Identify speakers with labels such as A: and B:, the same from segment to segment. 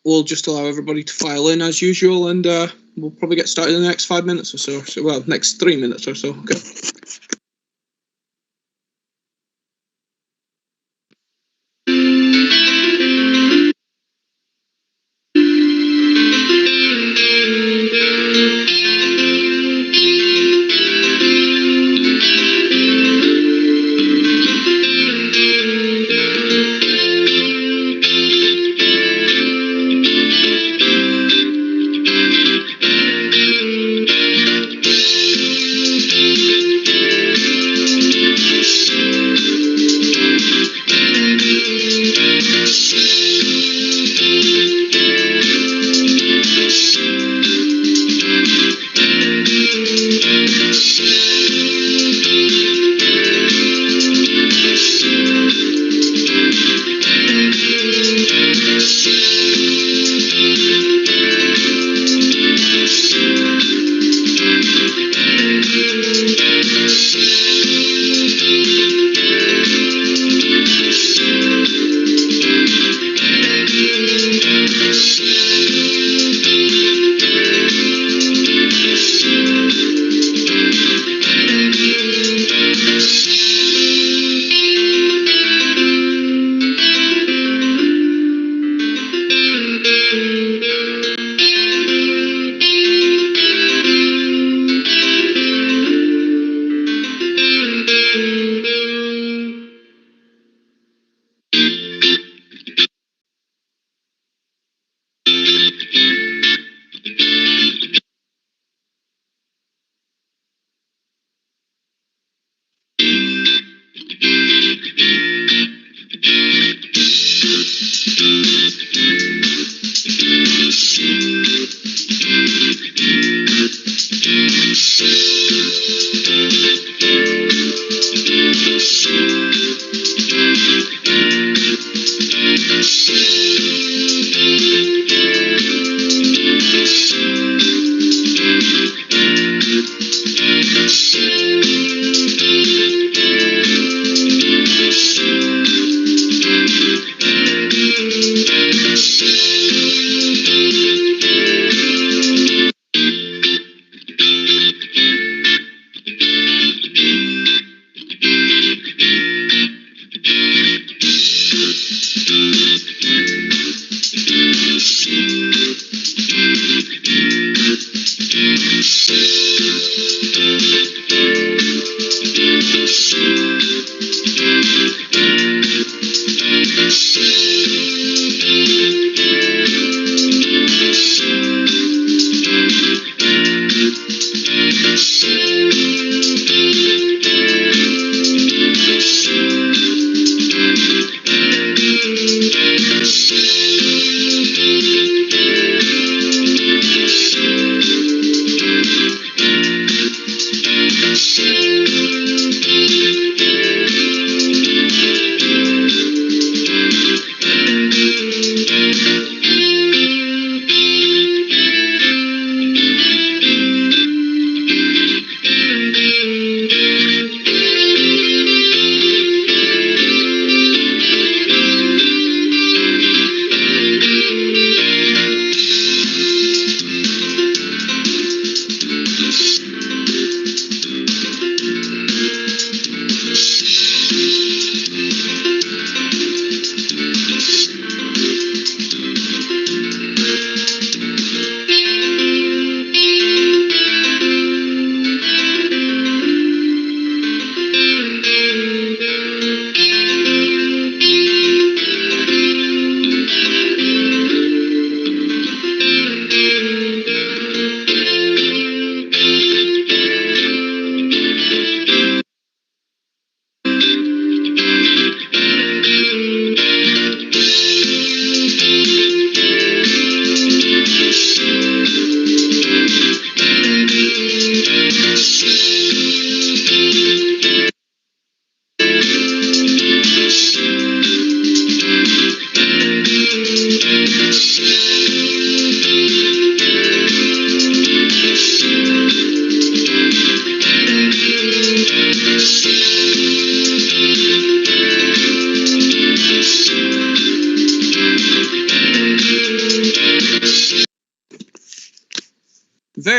A: We'll just allow everybody to file in as usual, and we'll probably get started in the next 5 minutes or so. Well, next 3 minutes or so. Okay.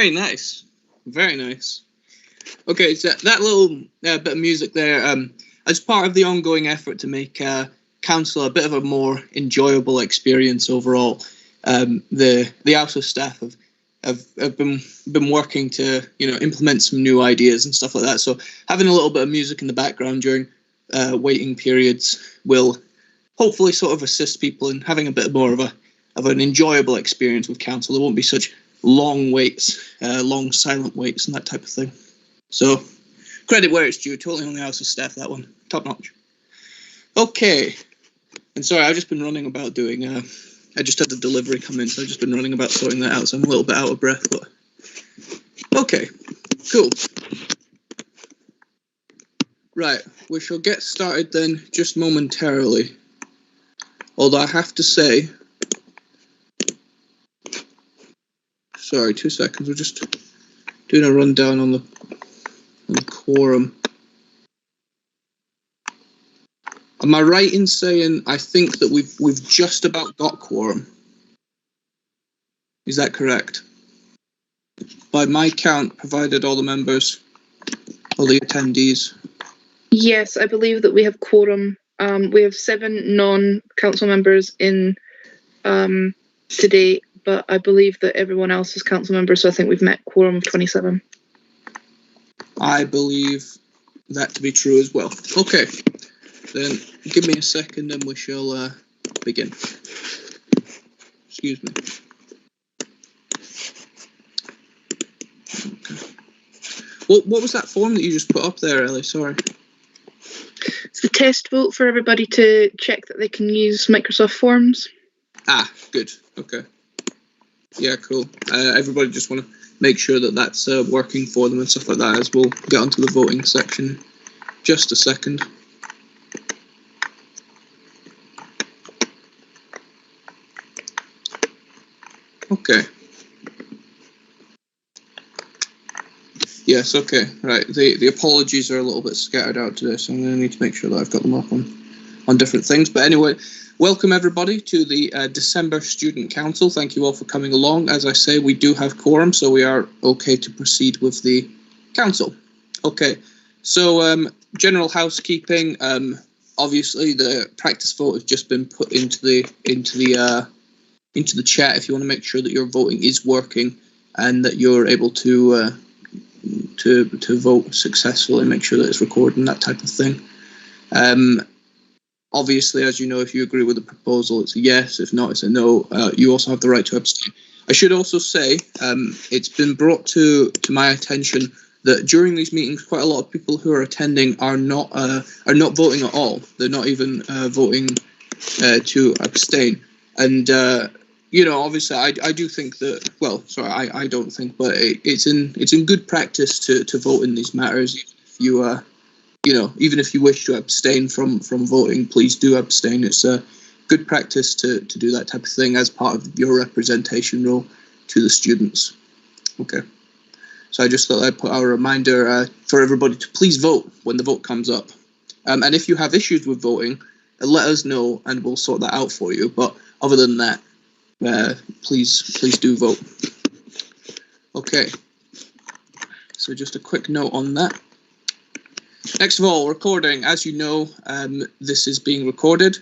A: Very nice. Very nice. Okay, so that little bit of music there, as part of the ongoing effort to make council a bit of a more enjoyable experience overall, the ALSO staff have been working to implement some new ideas and stuff like that. So having a little bit of music in the background during waiting periods will hopefully sort of assist people in having a bit more of an enjoyable experience with council. There won't be such long waits, long silent waits and that type of thing. So credit where it's due. Totally on the ALSO staff, that one. Top notch. Okay. And sorry, I've just been running about doing... I just had the delivery come in, so I've just been running about sorting that out, so I'm a little bit out of breath, but... Okay. Cool. Right. We shall get started then just momentarily. Although I have to say... Sorry, 2 seconds. We're just doing a rundown on the quorum. Am I right in saying I think that we've just about got quorum? Is that correct? By my count, provided all the members, all the attendees.
B: Yes, I believe that we have quorum. We have 7 non-council members in today, but I believe that everyone else is council members, so I think we've met quorum of 27.
A: I believe that to be true as well. Okay, then give me a second and we shall begin. Excuse me. Okay. What was that form that you just put up there, Ellie? Sorry.
B: It's the test vote for everybody to check that they can use Microsoft Forms.
A: Ah, good. Okay. Yeah, cool. Everybody just want to make sure that that's working for them and stuff like that, as we'll get onto the voting section just a second. Okay. Yes, okay, right. The apologies are a little bit scattered out today, so I'm going to need to make sure that I've got them up on different things. But anyway, welcome everybody to the December Student Council. Thank you all for coming along. As I say, we do have quorum, so we are okay to proceed with the council. Okay, so general housekeeping. Obviously, the practice vote has just been put into the chat. If you want to make sure that your voting is working and that you're able to vote successfully, make sure that it's recorded and that type of thing. Obviously, as you know, if you agree with the proposal, it's a yes. If not, it's a no. You also have the right to abstain. I should also say it's been brought to my attention that during these meetings, quite a lot of people who are attending are not voting at all. They're not even voting to abstain. And obviously, I do think that. Well, sorry, I don't think, but it's in good practice to vote in these matters. If you even if you wish to abstain from voting, please do abstain. It's a good practice to do that type of thing as part of your representation role to the students. Okay. So I just thought I'd put out a reminder for everybody to please vote when the vote comes up. And if you have issues with voting, let us know and we'll sort that out for you. But other than that, please do vote. Okay. So just a quick note on that. Next of all, recording. As you know, this is being recorded.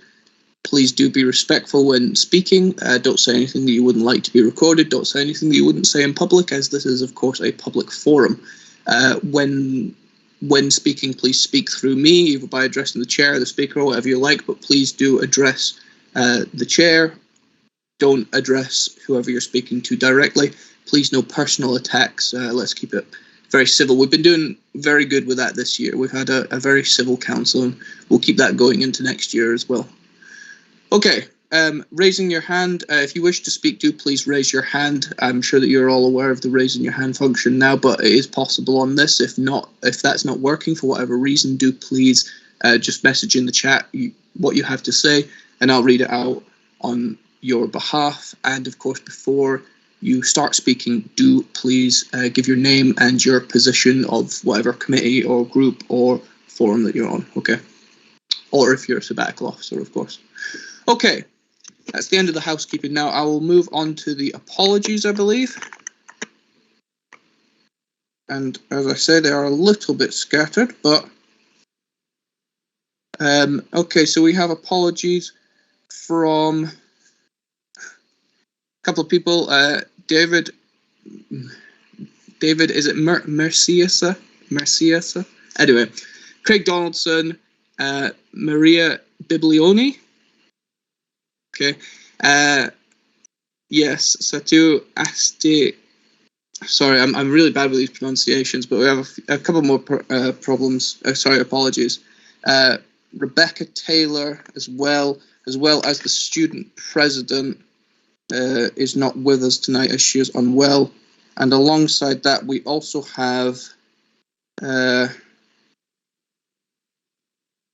A: Please do be respectful when speaking. Don't say anything that you wouldn't like to be recorded. Don't say anything that you wouldn't say in public, as this is, of course, a public forum. When speaking, please speak through me, either by addressing the chair, the speaker, or whatever you like, but please do address the chair. Don't address whoever you're speaking to directly. Please, no personal attacks. Let's keep it very civil. We've been doing very good with that this year. We've had a very civil council, and we'll keep that going into next year as well. Okay, raising your hand. If you wish to speak, do please raise your hand. I'm sure that you're all aware of the raising your hand function now, but it is possible on this. If that's not working for whatever reason, do please just message in the chat what you have to say, and I'll read it out on your behalf. And of course, before you start speaking, do please give your name and your position of whatever committee or group or forum that you're on, okay? Or if you're a sabbatical officer, of course. Okay, that's the end of the housekeeping. Now I will move on to the apologies, I believe. and as I say, they are a little bit scattered, but okay, so we have apologies from a couple of people. David, is it Merciesa? Anyway, Craig Donaldson, Maria Biblioni. Okay. Yes, Satu Asti. Sorry, I'm really bad with these pronunciations, but we have a couple more problems. Apologies. Rebecca Taylor, as well as the student president, is not with us tonight as she is unwell. And alongside that, we also have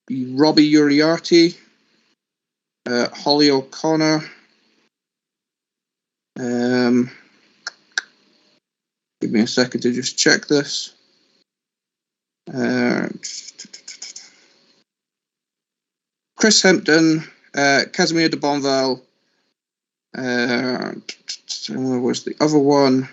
A: Robbie Uriarty, Holly O'Connor. Give me a second to just check this. Chris Hempton, Casimir de Bonval. Where was the other one?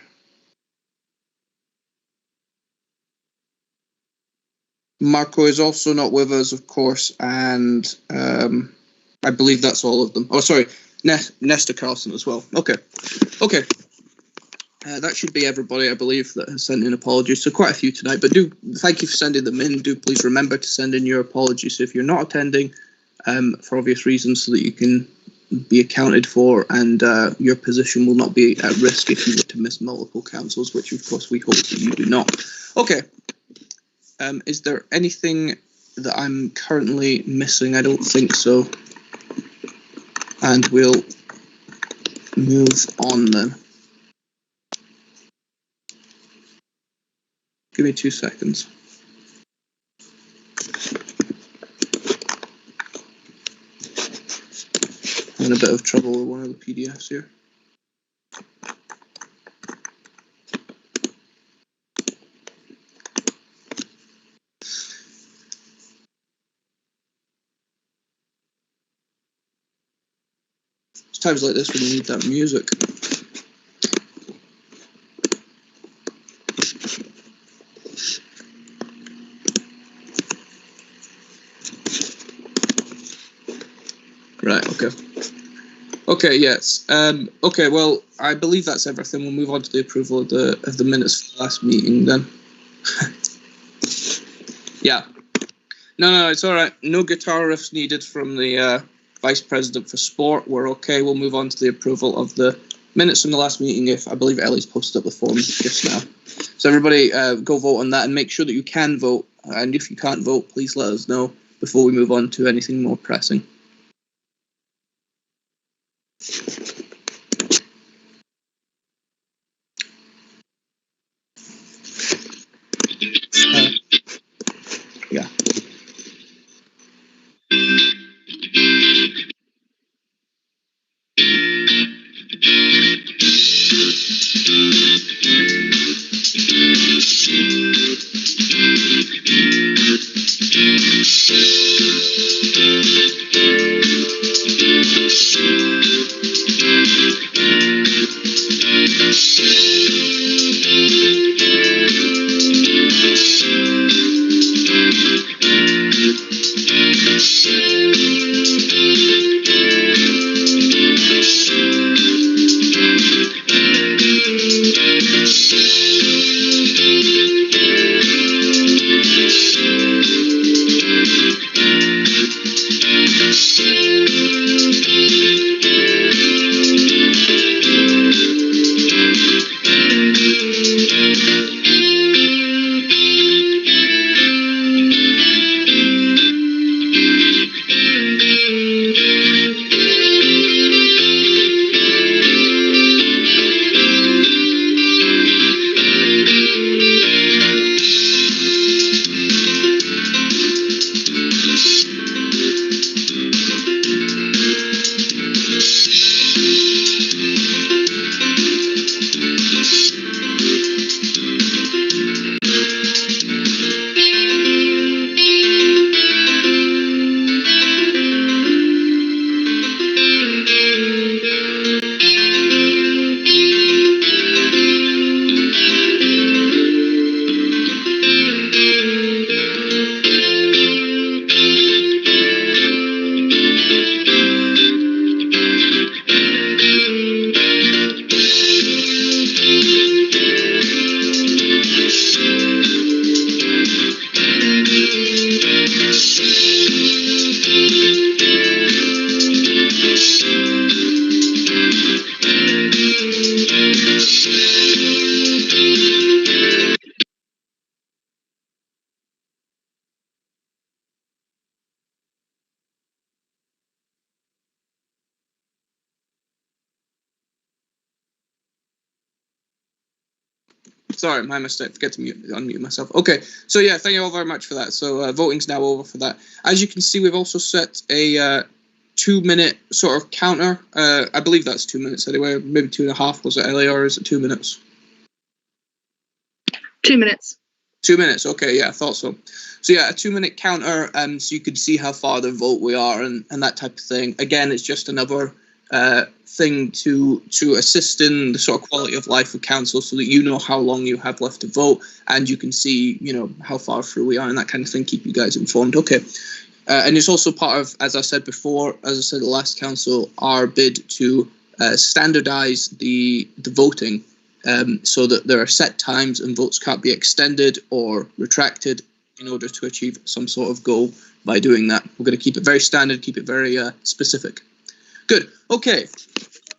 A: Marco is also not with us, of course, and I believe that's all of them. Oh, sorry, Nesta Carlson as well. Okay. That should be everybody, I believe, that has sent in apologies. So quite a few tonight, but thank you for sending them in. Do please remember to send in your apologies if you're not attending, for obvious reasons, so that you can be accounted for, and your position will not be at risk if you were to miss multiple councils, which of course we hope that you do not. Okay. Is there anything that I'm currently missing? I don't think so. And we'll move on then. Give me 2 seconds. I'm in a bit of trouble with one of the PDFs here. It's times like this when you need that music. Right, okay. Okay, yes. Okay, well, I believe that's everything. We'll move on to the approval of the minutes for the last meeting then. Yeah. No, it's all right. No guitar riffs needed from the Vice President for Sport. We're okay. We'll move on to the approval of the minutes from the last meeting. If I believe Ellie's posted up the form just now. So everybody go vote on that and make sure that you can vote. And if you can't vote, please let us know before we move on to anything more pressing. Yeah. Sorry, my mistake. Forget to unmute myself. Okay, so yeah, thank you all very much for that. So voting's now over for that. As you can see, we've also set a 2-minute sort of counter. I believe that's 2 minutes anyway, maybe 2.5. Was it, Ellie, or is it 2 minutes?
B: 2 minutes.
A: 2 minutes, okay, yeah, I thought so. So yeah, a 2-minute counter, so you can see how far the vote we are and that type of thing. Again, it's just another thing to assist in the sort of quality of life of council, so that you know how long you have left to vote, and you can see, you know, how far through we are and that kind of thing. Keep you guys informed. Okay, and it's also part of, as I said before, as I said the last council, our bid to standardise the voting, so that there are set times and votes can't be extended or retracted in order to achieve some sort of goal by doing that. We're going to keep it very standard, keep it very specific. Good. Okay.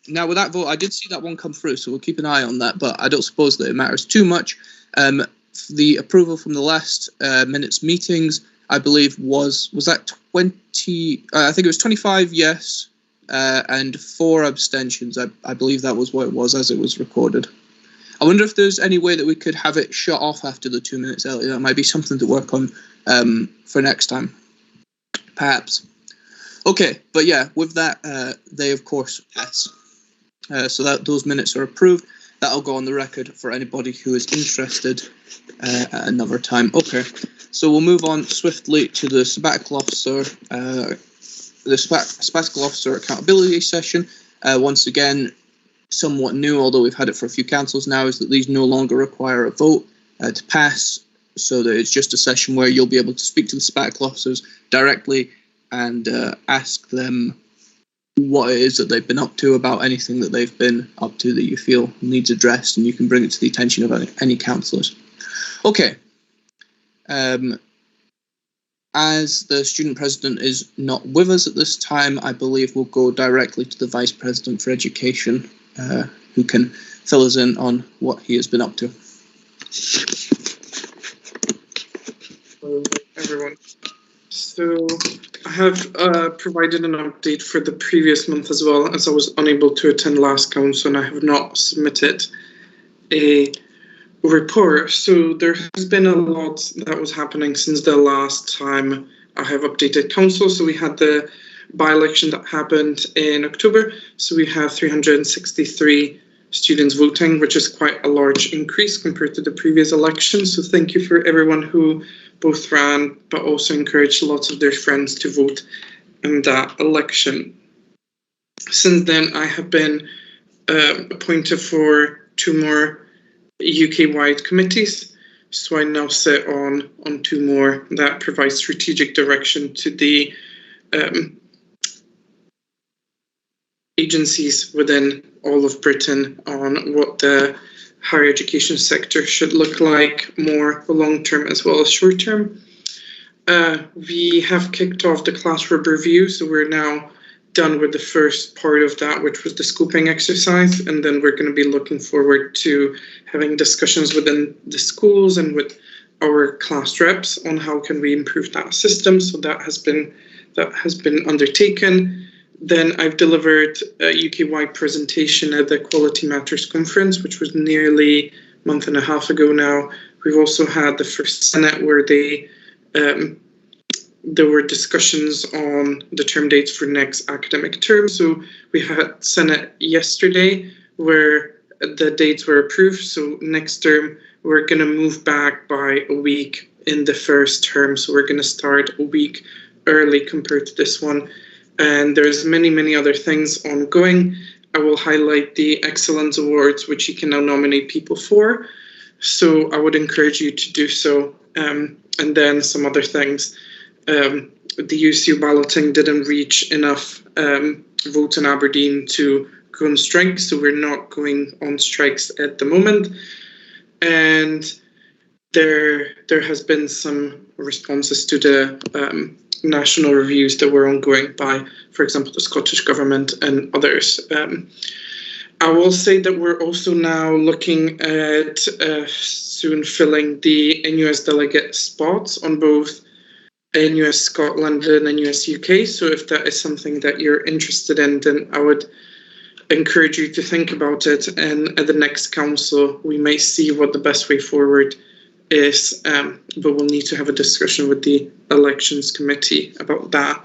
A: Now, with that vote, I did see that one come through, so we'll keep an eye on that, but I don't suppose that it matters too much. The approval from the last minutes meetings, I believe, was that 20? I think it was 25 yes and 4 abstentions. I believe that was what it was as it was recorded. I wonder if there's any way that we could have it shut off after the 2 minutes early. That might be something to work on for next time, perhaps. Okay, but yeah, with that, they of course pass. So that those minutes are approved. That'll go on the record for anybody who is interested at another time. Okay, so we'll move on swiftly to the Sabbatical Officer, Sabbatical Officer accountability session. Once again, somewhat new, although we've had it for a few councils now, is that these no longer require a vote to pass, so that it's just a session where you'll be able to speak to the Sabbatical Officers directly and ask them what it is that they've been up to, about anything that they've been up to that you feel needs addressed, and you can bring it to the attention of any councillors. Okay. As the student president is not with us at this time, I believe we'll go directly to the vice president for education, who can fill us in on what he has been up to.
C: Hello, everyone. So I have provided an update for the previous month as well, as I was unable to attend last council and I have not submitted a report. So there has been a lot that was happening since the last time I have updated council. So we had the by-election that happened in October. So we have 363 students voting, which is quite a large increase compared to the previous election. So thank you for everyone who both ran, but also encouraged lots of their friends to vote in that election. Since then, I have been appointed for 2 more UK-wide committees. So I now sit on 2 more that provide strategic direction to the agencies within all of Britain on what the higher education sector should look like more long-term as well as short-term. We have kicked off the classroom review, so we're now done with the first part of that, which was the scoping exercise, and then we're going to be looking forward to having discussions within the schools and with our class reps on how can we improve that system. So that has been undertaken. Then I've delivered a UK-wide presentation at the Quality Matters conference, which was nearly a month and a half ago now. We've also had the first Senate where there were discussions on the term dates for next academic term. So we had Senate yesterday where the dates were approved. So next term, we're going to move back by a week in the first term. So we're going to start a week early compared to this one. And there's many, many other things ongoing. I will highlight the Excellence Awards, which you can now nominate people for. So I would encourage you to do so. And then some other things. The UCU balloting didn't reach enough votes in Aberdeen to go on strike, so we're not going on strikes at the moment. And there has been some responses to the national reviews that were ongoing by, for example, the Scottish Government and others. I will say that we're also now looking at soon filling the NUS delegate spots on both NUS Scotland and NUS UK. So if that is something that you're interested in, then I would encourage you to think about it, and at the next council we might see what the best way forward is, but we'll need to have a discussion with the elections committee about that.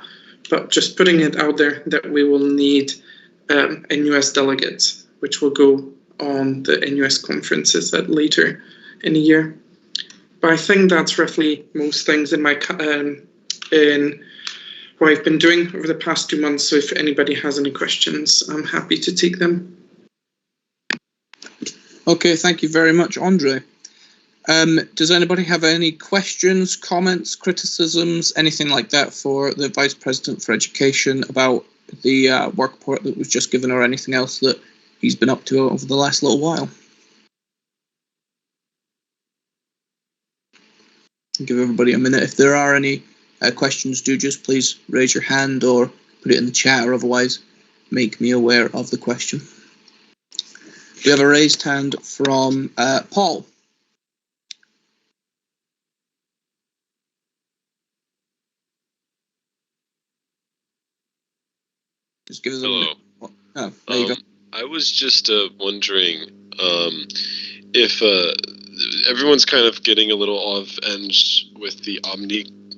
C: But just putting it out there that we will need NUS delegates, which will go on the NUS conferences later in the year. But I think that's roughly most things in my in what I've been doing over the past 2 months. So if anybody has any questions, I'm happy to take them.
A: Okay, thank you very much, Andre. Does anybody have any questions, comments, criticisms, anything like that for the Vice President for Education about the work report that was just given, or anything else that he's been up to over the last little while? I'll give everybody a minute. If there are any questions, do just please raise your hand or put it in the chat, or otherwise make me aware of the question. We have a raised hand from Paul. Just give us a minute. Oh, there you go.
D: I was just wondering if everyone's kind of getting a little off edge with the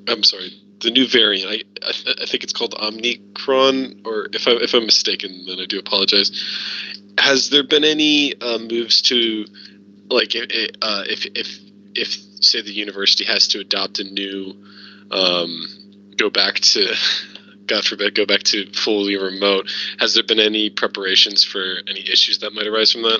D: the new variant. I think it's called Omicron, or if I'm mistaken, then I do apologize. Has there been any moves to, like, if say the university has to adopt a new go back to, God forbid, go back to fully remote, has there been any preparations for any issues that might arise from that?